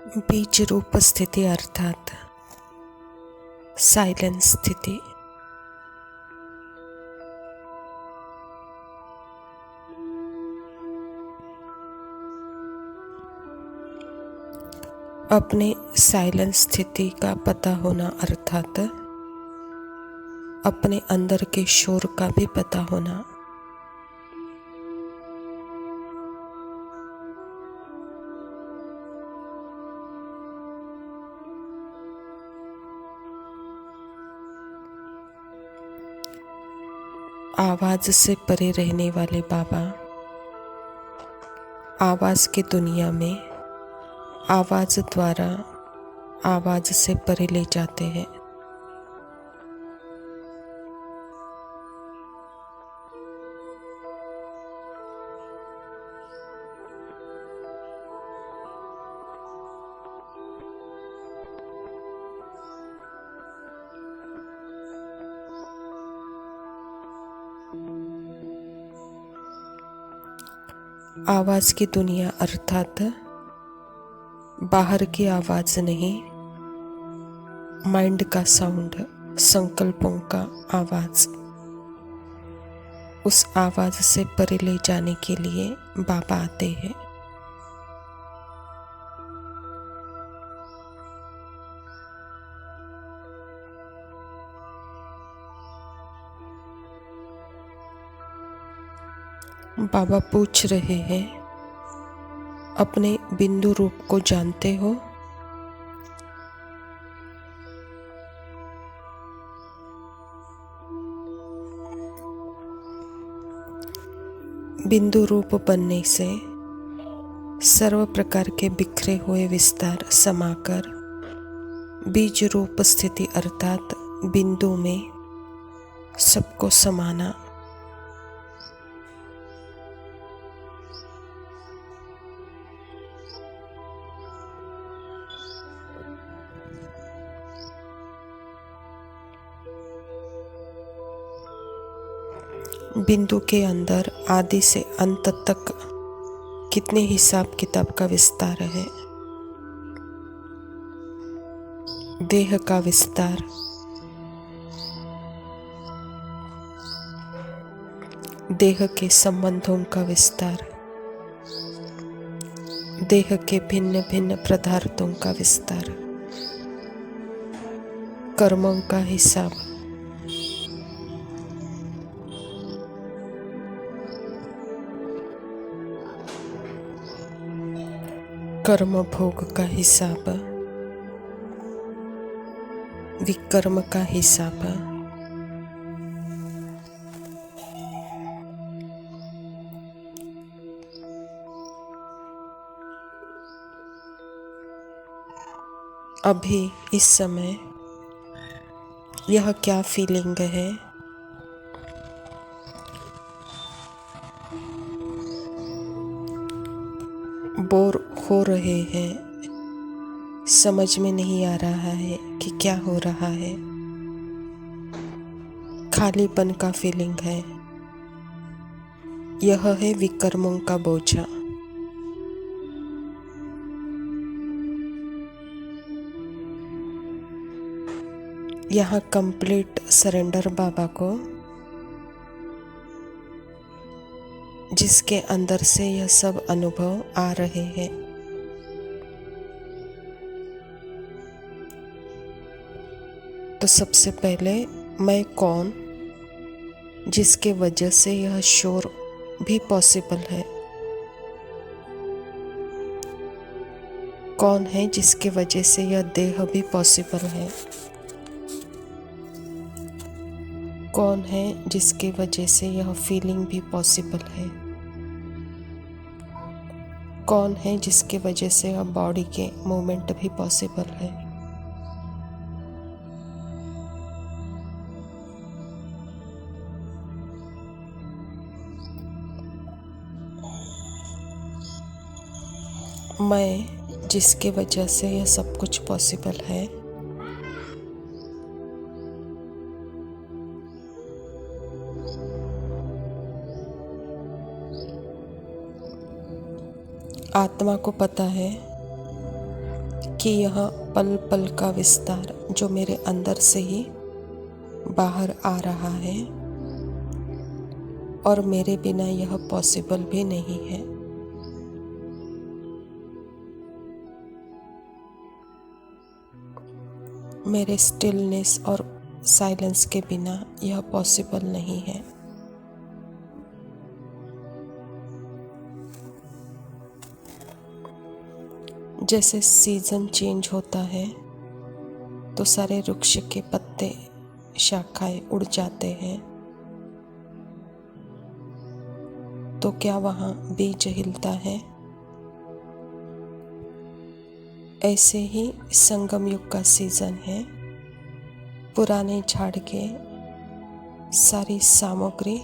बीज रूप स्थिति अर्थात साइलेंस स्थिति। अपने साइलेंस स्थिति का पता होना अर्थात अपने अंदर के शोर का भी पता होना। आवाज से परे रहने वाले बाबा आवाज की दुनिया में आवाज द्वारा आवाज से परे ले जाते हैं। आवाज की दुनिया अर्थात बाहर की आवाज नहीं, माइंड का साउंड, संकल्पों का आवाज। उस आवाज से परे ले जाने के लिए बाबा आते हैं। बाबा पूछ रहे हैं, अपने बिंदु रूप को जानते हो? बिंदु रूप बनने से सर्व प्रकार के बिखरे हुए विस्तार समाकर बीज रूप स्थिति अर्थात बिंदु में सबको समाना। बिंदु के अंदर आदि से अंत तक कितने हिसाब किताब का विस्तार है। देह का विस्तार, देह के संबंधों का विस्तार, देह के भिन्न भिन्न पदार्थों का विस्तार, कर्मों का हिसाब, कर्म भोग का हिसाब, विकर्म का हिसाब, अभी इस समय यह क्या फीलिंग है? बोर हो रहे हैं, समझ में नहीं आ रहा है कि क्या हो रहा है। खालीपन का फीलिंग है। यह है विकर्मों का बोझा। यहाँ कंप्लीट सरेंडर बाबा को, जिसके अंदर से यह सब अनुभव आ रहे हैं। तो सबसे पहले मैं कौन, जिसके वजह से यह शोर भी पॉसिबल है। कौन है जिसके वजह से यह देह भी पॉसिबल है। कौन है जिसके वजह से यह फीलिंग भी पॉसिबल है। कौन है जिसके वजह से यह बॉडी के मूवमेंट भी पॉसिबल है। मैं जिसके वजह से यह सब कुछ पॉसिबल है। आत्मा को पता है कि यह पल पल का विस्तार जो मेरे अंदर से ही बाहर आ रहा है और मेरे बिना यह पॉसिबल भी नहीं है। मेरे स्टिलनेस और साइलेंस के बिना यह पॉसिबल नहीं है। जैसे सीजन चेंज होता है तो सारे वृक्ष के पत्ते, शाखाएं उड़ जाते हैं, तो क्या वहाँ बीज हिलता है? ऐसे ही संगम युग का सीजन है। पुराने झाड़ के सारी सामग्री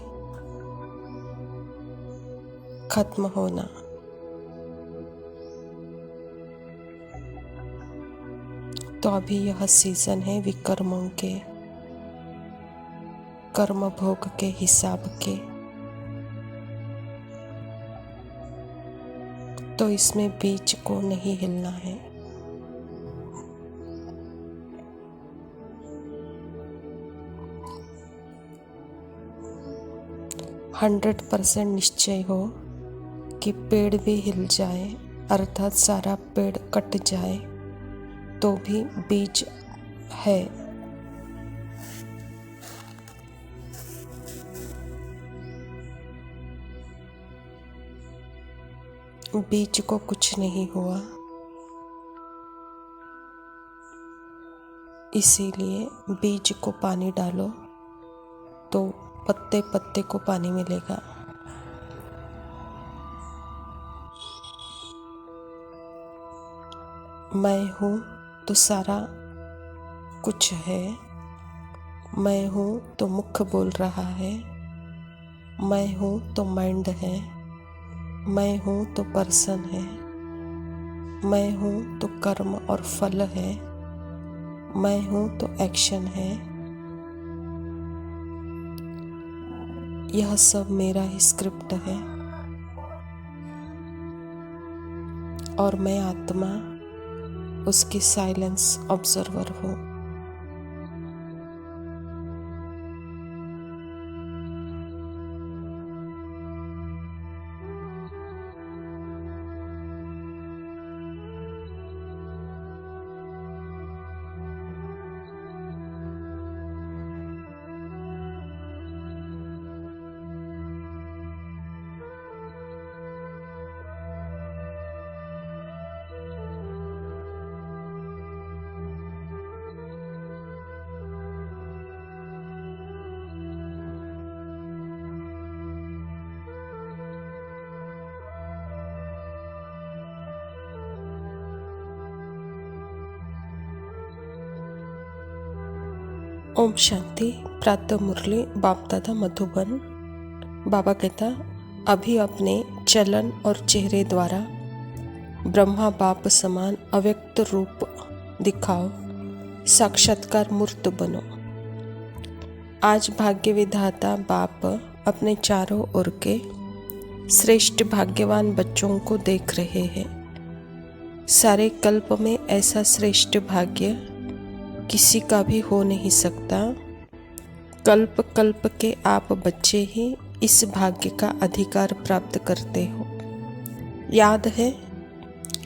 खत्म होना। तो अभी यह सीजन है विकर्मों के, कर्म भोग के हिसाब के। तो इसमें बीज को नहीं हिलना है। हंड्रेड % निश्चय हो कि पेड़ भी हिल जाए, अर्थात सारा पेड़ कट जाए, तो भी बीज है। बीज को कुछ नहीं हुआ, इसीलिए बीज को पानी डालो तो पत्ते पत्ते को पानी मिलेगा। मैं हूँ तो सारा कुछ है। मैं हूँ तो मुख बोल रहा है। मैं हूँ तो माइंड है। मैं हूँ तो पर्सन है। मैं हूँ तो कर्म और फल है। मैं हूँ तो एक्शन है। यह सब मेरा ही स्क्रिप्ट है और मैं आत्मा उसकी साइलेंस ऑब्जर्वर हूँ। ओम शांति। प्रातः मुरली बाप दादा मधुबन। बाबा कहता, अभी अपने चलन और चेहरे द्वारा ब्रह्मा बाप समान अव्यक्त रूप दिखाओ, साक्षात्कार मूर्त बनो। आज भाग्य विधाता बाप अपने चारों ओर के श्रेष्ठ भाग्यवान बच्चों को देख रहे हैं। सारे कल्प में ऐसा श्रेष्ठ भाग्य किसी का भी हो नहीं सकता। कल्प कल्प के आप बच्चे ही इस भाग्य का अधिकार प्राप्त करते हो। याद है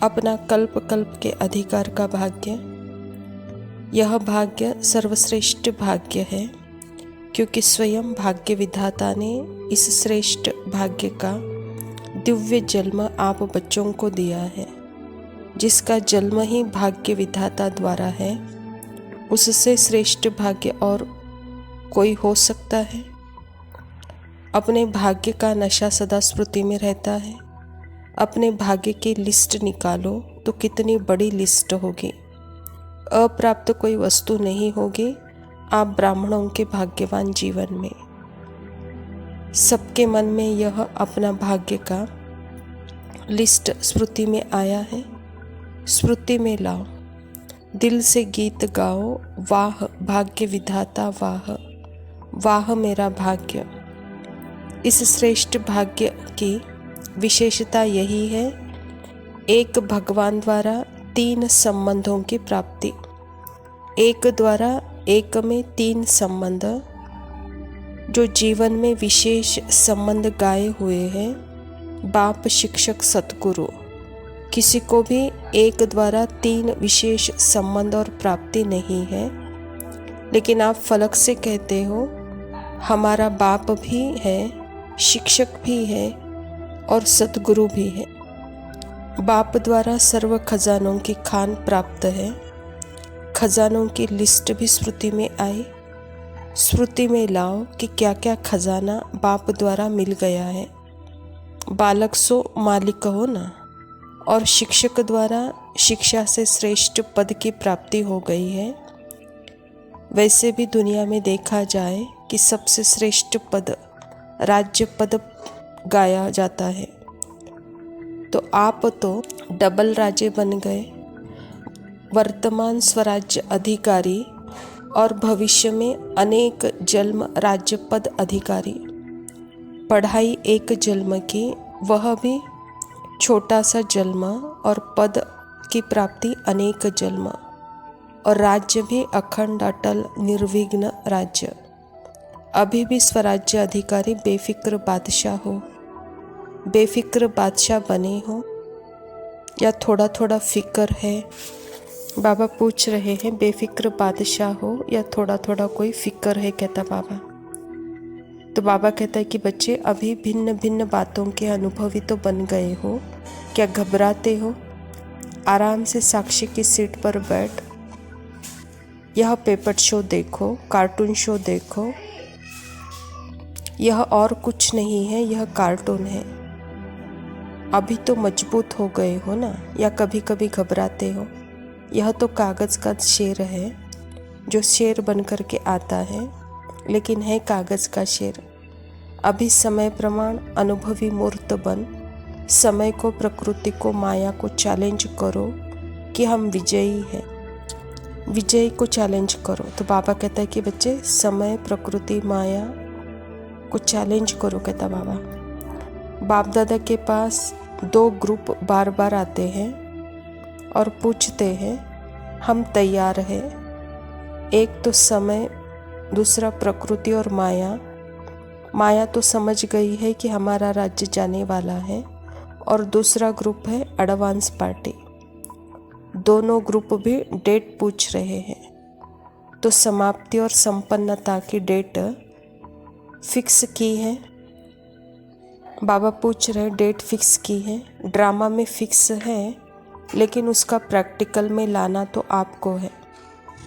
अपना कल्प कल्प के अधिकार का भाग्य। यह भाग्य सर्वश्रेष्ठ भाग्य है, क्योंकि स्वयं भाग्य विधाता ने इस श्रेष्ठ भाग्य का दिव्य जन्म आप बच्चों को दिया है। जिसका जन्म ही भाग्य विधाता द्वारा है, उससे श्रेष्ठ भाग्य और कोई हो सकता है? अपने भाग्य का नशा सदा स्मृति में रहता है। अपने भाग्य की लिस्ट निकालो तो कितनी बड़ी लिस्ट होगी। अप्राप्त कोई वस्तु नहीं होगी आप ब्राह्मणों के भाग्यवान जीवन में। सबके मन में यह अपना भाग्य का लिस्ट स्मृति में आया है। स्मृति में लाओ, दिल से गीत गाओ, वाह भाग्य विधाता वाह, वाह मेरा भाग्य। इस श्रेष्ठ भाग्य की विशेषता यही है, एक भगवान द्वारा 3 संबंधों की प्राप्ति। एक द्वारा एक में 3 संबंध, जो जीवन में विशेष संबंध गाए हुए हैं, बाप, शिक्षक, सतगुरु। किसी को भी एक द्वारा 3 विशेष संबंध और प्राप्ति नहीं है, लेकिन आप फलक से कहते हो हमारा बाप भी है, शिक्षक भी है और सतगुरु भी है। बाप द्वारा सर्व खजानों की खान प्राप्त है। खजानों की लिस्ट भी स्मृति में आई। स्मृति में लाओ कि क्या क्या खजाना बाप द्वारा मिल गया है। बालक सो मालिक हो ना। और शिक्षक द्वारा शिक्षा से श्रेष्ठ पद की प्राप्ति हो गई है। वैसे भी दुनिया में देखा जाए कि सबसे श्रेष्ठ पद राज्य पद गाया जाता है। तो आप तो डबल राजे बन गए, वर्तमान स्वराज्य अधिकारी और भविष्य में अनेक जन्म राज्य पद अधिकारी। पढ़ाई एक जन्म की, वह भी छोटा सा जन्म, और पद की प्राप्ति अनेक जन्म, और राज्य भी अखंड अटल निर्विघ्न राज्य। अभी भी स्वराज्य अधिकारी बेफिक्र बादशाह हो, बेफिक्र बादशाह बने हो या थोड़ा थोड़ा फिक्र है। बाबा पूछ रहे हैं बेफिक्र बादशाह हो या थोड़ा थोड़ा कोई फिक्र है, कहता बाबा। तो बाबा कहता है कि बच्चे अभी भिन्न भिन्न बातों के अनुभवी तो बन गए हो, क्या घबराते हो? आराम से साक्षी की सीट पर बैठ, यह पेपर शो देखो, कार्टून शो देखो। यह और कुछ नहीं है, यह कार्टून है। अभी तो मजबूत हो गए हो ना, या कभी कभी घबराते हो? यह तो कागज़ का शेर है, जो शेर बन कर के आता है, लेकिन है कागज़ का शेर। अभी समय प्रमाण अनुभवी मूर्त बन, समय को, प्रकृति को, माया को चैलेंज करो कि हम विजयी हैं। विजय को चैलेंज करो। तो बाबा कहता है कि बच्चे समय, प्रकृति, माया को चैलेंज करो, कहता बाबा। बाप दादा के पास 2 ग्रुप बार बार आते हैं और पूछते हैं हम तैयार हैं। एक तो समय, दूसरा प्रकृति और माया। माया तो समझ गई है कि हमारा राज्य जाने वाला है, और दूसरा ग्रुप है एडवांस पार्टी। दोनों ग्रुप भी डेट पूछ रहे हैं। तो समाप्ति और संपन्नता की डेट फिक्स की है। बाबा पूछ रहे डेट फिक्स की है। ड्रामा में फिक्स है, लेकिन उसका प्रैक्टिकल में लाना तो आपको है।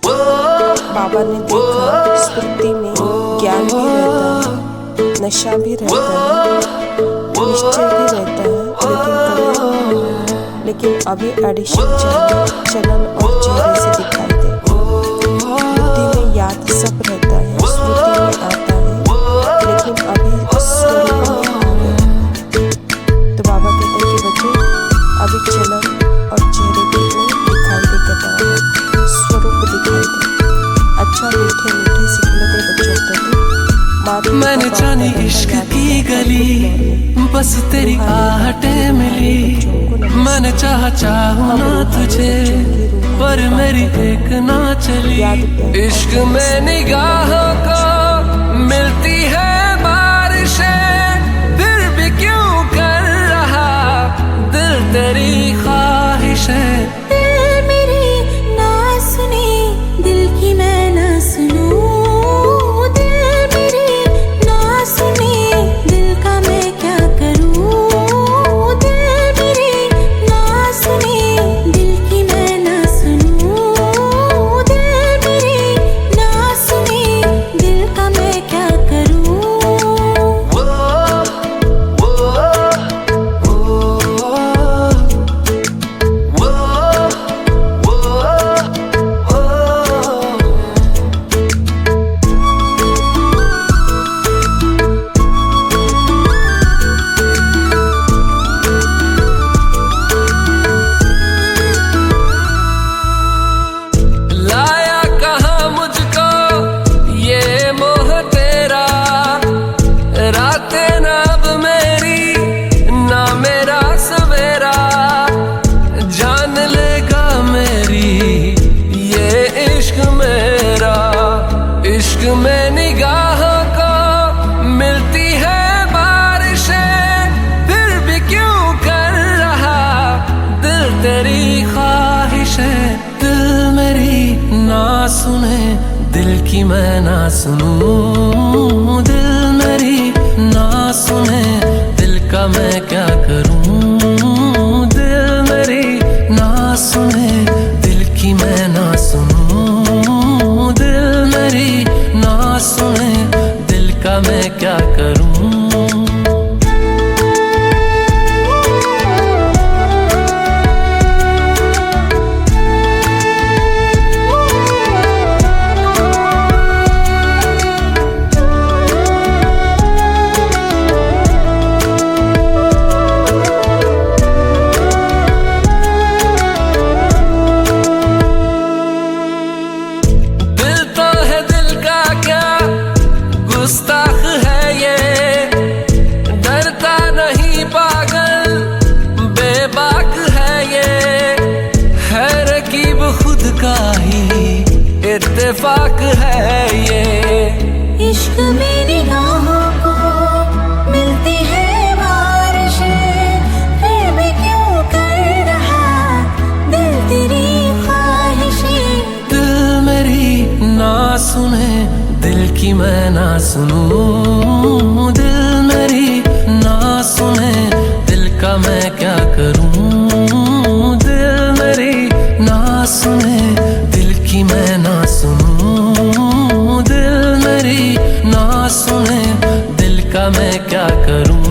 बाबा ने देखा स्मृति में ज्ञान भी रहता है, नशा भी रहता है, निश्चय भी रहता है, लेकिन अभी एडिशन चाहिए, चलन और चेहरे से दिखाई दे। बुद्धि में याद सब रहता है, स्मृति में आता है, लेकिन अभी स्वरूप में आ गया। तो बाबा कहते हैं कि बच्चे अभी चलन और चेहरे पे दिखाई दे, कहता है स्वरूप दिखाई दे। अच्छा मीठे मीठे सिखने दे बच्चों को। मैंने जानी इश्क की गली, बस तेरी आहटें मिली। मैंने चाहूँ ना तुझे, पर मेरी एक ना चली। इश्क में निगाहों को मिलती है बारिशें, फिर भी क्यों कर रहा दिल तेरी ख्वाहिशें। दिल मेरी ना सुने, दिल की मैं ना सुनूं। दिल की मैं ना सुनूं, दिल मेरी ना सुने, दिल का मैं क्या करूं। दिल मेरी ना सुने, दिल की मैं ना सुनूं, दिल मेरी ना सुने, दिल का मैं क्या करूं। गुस्ताख है ये, डरता नहीं पागल, बेबाक है ये, है रकीब खुद का ही इत्तेफाक है ये। इश्क में निगाहों को मिलती है बारिशें, फिर भी क्यों कर रहा दिल तेरी ख्वाहिशें। दिल मेरी ना सुने, दिल की मैं ना सुनूं, दिल मेरी ना सुने, दिल का मैं क्या करूं। दिल मेरी ना सुने, दिल की मैं ना सुनूं, दिल मेरी ना सुने, दिल का मैं क्या करूं।